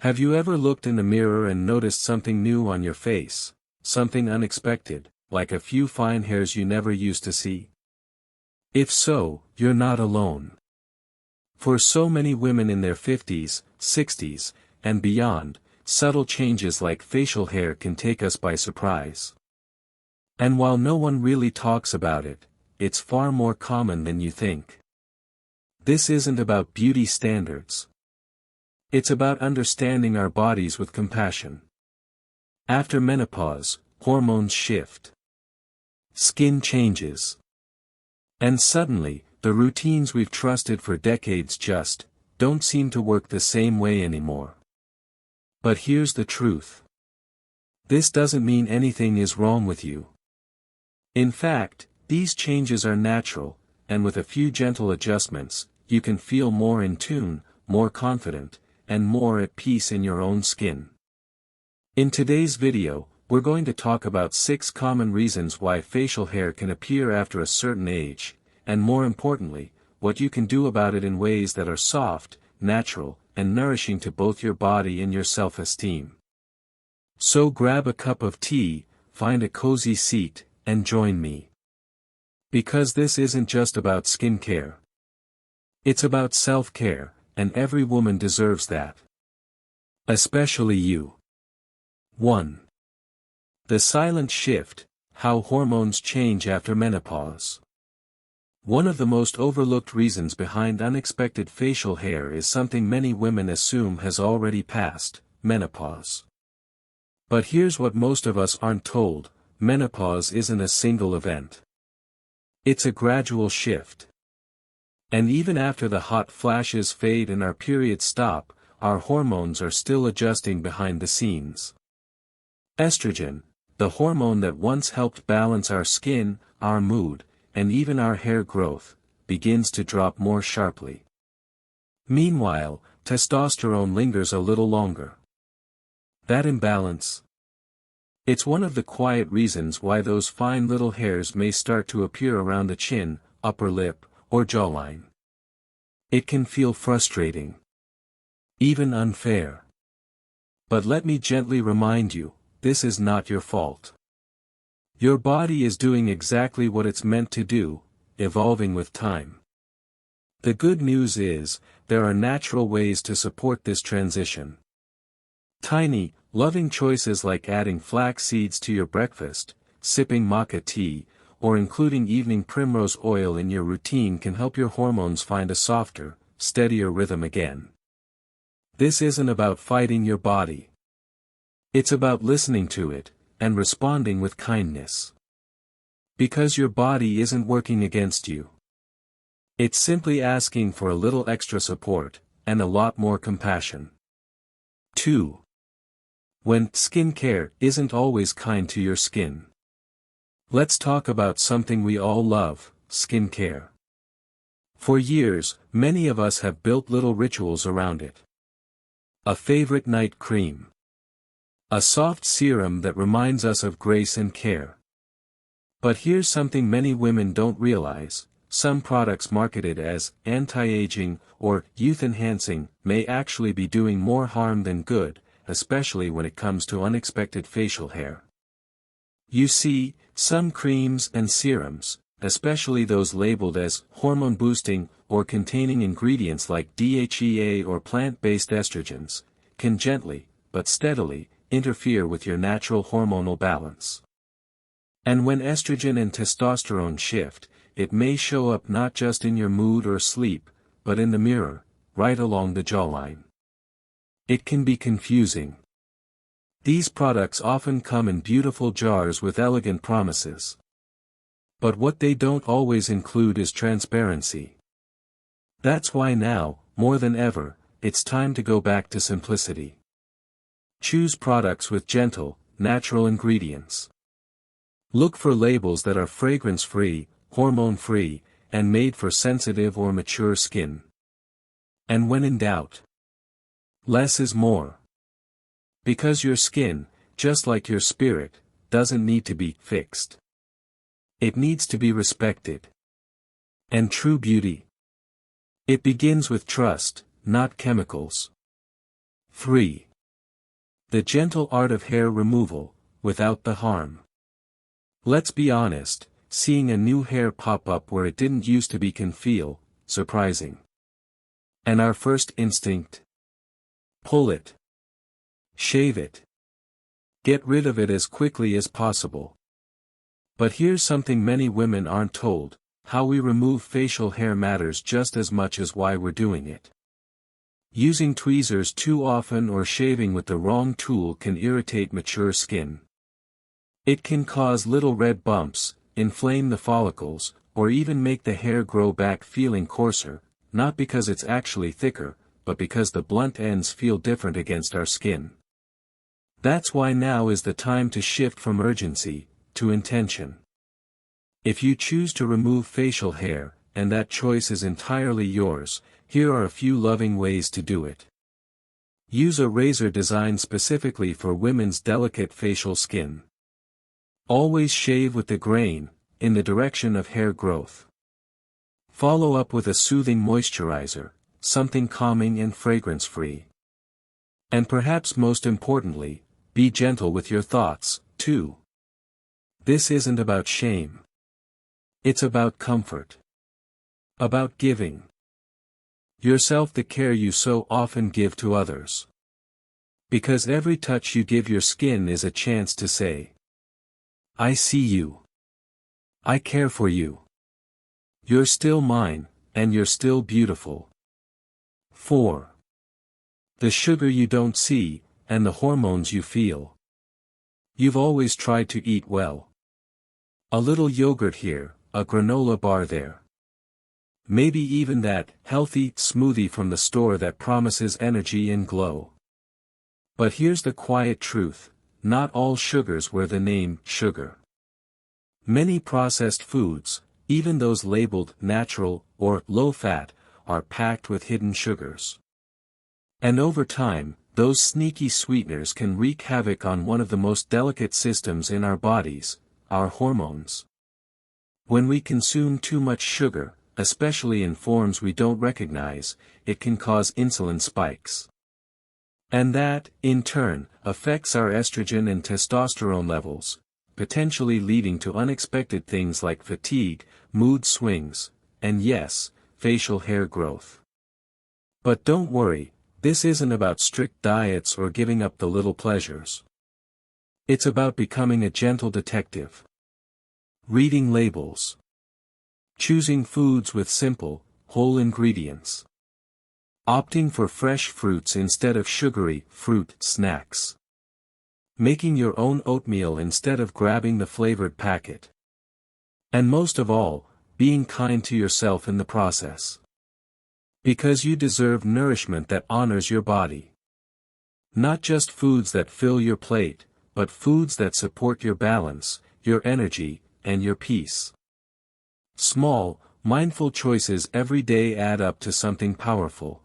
Have you ever looked in the mirror and noticed something new on your face, something unexpected, like a few fine hairs you never used to see? If so, you're not alone. For so many women in their 50s, 60s, and beyond, subtle changes like facial hair can take us by surprise. And while no one really talks about it, it's far more common than you think. This isn't about beauty standards. It's about understanding our bodies with compassion. After menopause, hormones shift. Skin changes. And suddenly, the routines we've trusted for decades just don't seem to work the same way anymore. But here's the truth. This doesn't mean anything is wrong with you. In fact, these changes are natural, and with a few gentle adjustments, you can feel more in tune, more confident, and more at peace in your own skin. In today's video, we're going to talk about 6 common reasons why facial hair can appear after a certain age, and more importantly, what you can do about it in ways that are soft, natural, and nourishing to both your body and your self-esteem. So grab a cup of tea, find a cozy seat, and join me. Because this isn't just about skincare. It's about self-care, and every woman deserves that. Especially you. 1. The silent shift, how hormones change after menopause. One of the most overlooked reasons behind unexpected facial hair is something many women assume has already passed: menopause. But here's what most of us aren't told: menopause isn't a single event. It's a gradual shift. And even after the hot flashes fade and our periods stop, our hormones are still adjusting behind the scenes. Estrogen, the hormone that once helped balance our skin, our mood, and even our hair growth, begins to drop more sharply. Meanwhile, testosterone lingers a little longer. That imbalance? It's one of the quiet reasons why those fine little hairs may start to appear around the chin, upper lip, or jawline. It can feel frustrating. Even unfair. But let me gently remind you, this is not your fault. Your body is doing exactly what it's meant to do, evolving with time. The good news is, there are natural ways to support this transition. Tiny, loving choices like adding flax seeds to your breakfast, sipping maca tea, or including evening primrose oil in your routine can help your hormones find a softer, steadier rhythm again. This isn't about fighting your body. It's about listening to it, and responding with kindness. Because your body isn't working against you. It's simply asking for a little extra support, and a lot more compassion. 2. When skincare isn't always kind to your skin. Let's talk about something we all love: skincare. For years, many of us have built little rituals around it. A favorite night cream. A soft serum that reminds us of grace and care. But here's something many women don't realize: some products marketed as anti-aging or youth-enhancing may actually be doing more harm than good, especially when it comes to unexpected facial hair. You see, some creams and serums, especially those labeled as hormone-boosting or containing ingredients like DHEA or plant-based estrogens, can gently, but steadily, interfere with your natural hormonal balance. And when estrogen and testosterone shift, it may show up not just in your mood or sleep, but in the mirror, right along the jawline. It can be confusing. These products often come in beautiful jars with elegant promises. But what they don't always include is transparency. That's why now, more than ever, it's time to go back to simplicity. Choose products with gentle, natural ingredients. Look for labels that are fragrance-free, hormone-free, and made for sensitive or mature skin. And when in doubt, less is more. Because your skin, just like your spirit, doesn't need to be fixed. It needs to be respected. And true beauty, it begins with trust, not chemicals. 3. The gentle art of hair removal, without the harm. Let's be honest, seeing a new hair pop up where it didn't used to be can feel surprising. And our first instinct? Pull it. Shave it. Get rid of it as quickly as possible. But here's something many women aren't told: how we remove facial hair matters just as much as why we're doing it. Using tweezers too often or shaving with the wrong tool can irritate mature skin. It can cause little red bumps, inflame the follicles, or even make the hair grow back feeling coarser, not because it's actually thicker, but because the blunt ends feel different against our skin. That's why now is the time to shift from urgency to intention. If you choose to remove facial hair, and that choice is entirely yours, here are a few loving ways to do it. Use a razor designed specifically for women's delicate facial skin. Always shave with the grain, in the direction of hair growth. Follow up with a soothing moisturizer, something calming and fragrance-free. And perhaps most importantly, be gentle with your thoughts, too. This isn't about shame. It's about comfort. About giving yourself the care you so often give to others. Because every touch you give your skin is a chance to say, I see you. I care for you. You're still mine, and you're still beautiful. 4. The sugar you don't see, and the hormones you feel. You've always tried to eat well. A little yogurt here, a granola bar there. Maybe even that healthy smoothie from the store that promises energy and glow. But here's the quiet truth: not all sugars wear the name sugar. Many processed foods, even those labeled natural or low-fat, are packed with hidden sugars. And over time, those sneaky sweeteners can wreak havoc on one of the most delicate systems in our bodies, our hormones. When we consume too much sugar, especially in forms we don't recognize, it can cause insulin spikes. And that, in turn, affects our estrogen and testosterone levels, potentially leading to unexpected things like fatigue, mood swings, and yes, facial hair growth. But don't worry, this isn't about strict diets or giving up the little pleasures. It's about becoming a gentle detective. Reading labels. Choosing foods with simple, whole ingredients. Opting for fresh fruits instead of sugary fruit snacks. Making your own oatmeal instead of grabbing the flavored packet. And most of all, being kind to yourself in the process. Because you deserve nourishment that honors your body. Not just foods that fill your plate, but foods that support your balance, your energy, and your peace. Small, mindful choices every day add up to something powerful.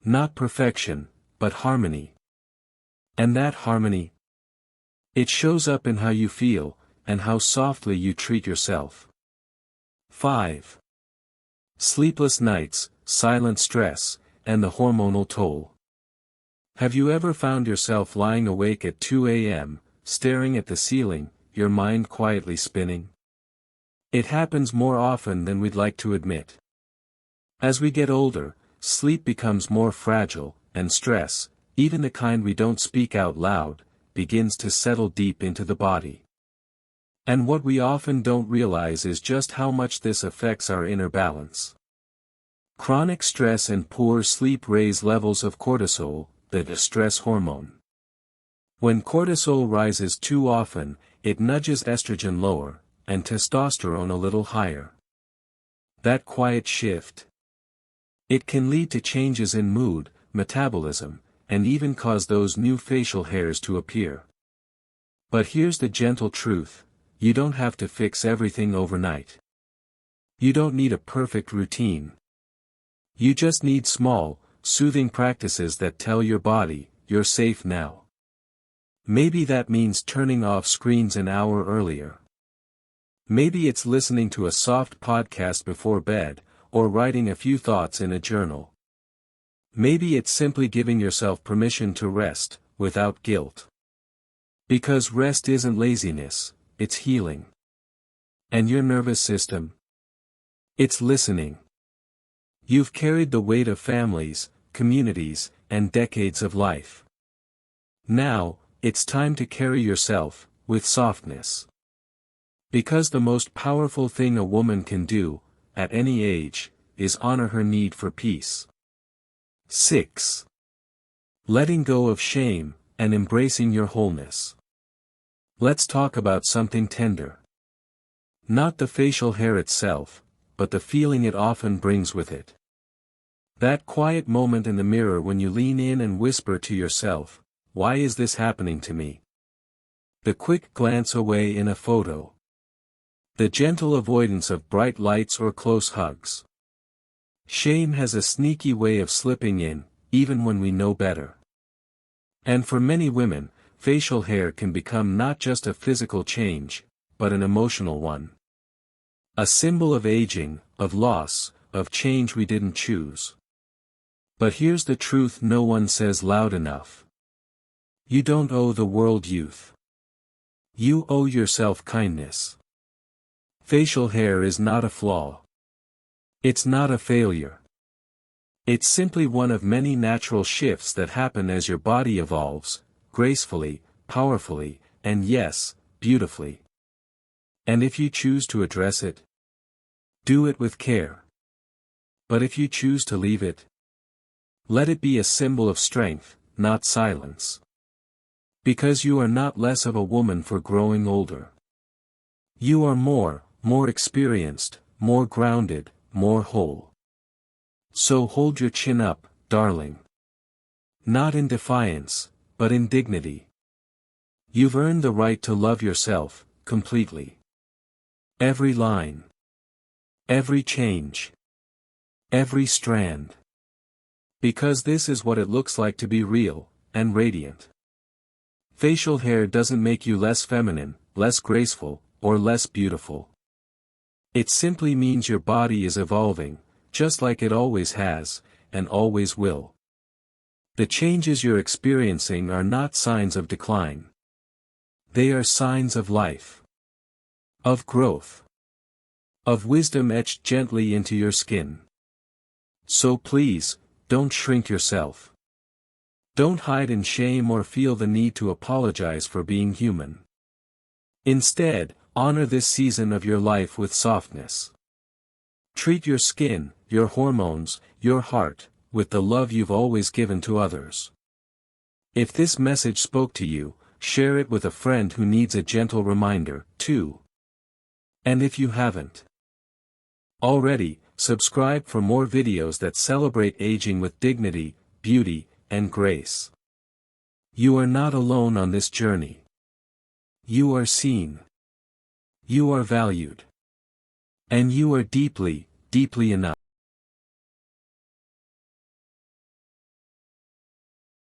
Not perfection, but harmony. And that harmony, it shows up in how you feel, and how softly you treat yourself. 5. Sleepless nights, silent stress, and the hormonal toll. Have you ever found yourself lying awake at 2 a.m., staring at the ceiling, your mind quietly spinning? It happens more often than we'd like to admit. As we get older, sleep becomes more fragile, and stress, even the kind we don't speak out loud, begins to settle deep into the body. And what we often don't realize is just how much this affects our inner balance. Chronic stress and poor sleep raise levels of cortisol, the distress hormone. When cortisol rises too often, it nudges estrogen lower, and testosterone a little higher. That quiet shift. It can lead to changes in mood, metabolism, and even cause those new facial hairs to appear. But here's the gentle truth: you don't have to fix everything overnight. You don't need a perfect routine. You just need small, soothing practices that tell your body, you're safe now. Maybe that means turning off screens an hour earlier. Maybe it's listening to a soft podcast before bed, or writing a few thoughts in a journal. Maybe it's simply giving yourself permission to rest, without guilt. Because rest isn't laziness, it's healing. And your nervous system? It's listening. You've carried the weight of families, communities, and decades of life. Now, it's time to carry yourself, with softness. Because the most powerful thing a woman can do, at any age, is honor her need for peace. 6. Letting go of shame, and embracing your wholeness. Let's talk about something tender. Not the facial hair itself, but the feeling it often brings with it. That quiet moment in the mirror when you lean in and whisper to yourself, "Why is this happening to me?" The quick glance away in a photo. The gentle avoidance of bright lights or close hugs. Shame has a sneaky way of slipping in, even when we know better. And for many women, facial hair can become not just a physical change, but an emotional one. A symbol of aging, of loss, of change we didn't choose. But here's the truth no one says loud enough. You don't owe the world youth. You owe yourself kindness. Facial hair is not a flaw. It's not a failure. It's simply one of many natural shifts that happen as your body evolves, gracefully, powerfully, and yes, beautifully. And if you choose to address it, do it with care. But if you choose to leave it, let it be a symbol of strength, not silence. Because you are not less of a woman for growing older. You are more experienced, more grounded, more whole. So hold your chin up, darling. Not in defiance, but in dignity. You've earned the right to love yourself, completely. Every line. Every change. Every strand. Because this is what it looks like to be real, and radiant. Facial hair doesn't make you less feminine, less graceful, or less beautiful. It simply means your body is evolving, just like it always has, and always will. The changes you're experiencing are not signs of decline. They are signs of life. Of growth. Of wisdom etched gently into your skin. So please, don't shrink yourself. Don't hide in shame or feel the need to apologize for being human. Instead, honor this season of your life with softness. Treat your skin, your hormones, your heart, with the love you've always given to others. If this message spoke to you, share it with a friend who needs a gentle reminder, too. And if you haven't already, subscribe for more videos that celebrate aging with dignity, beauty, and grace. You are not alone on this journey. You are seen. You are valued. And you are deeply, deeply enough.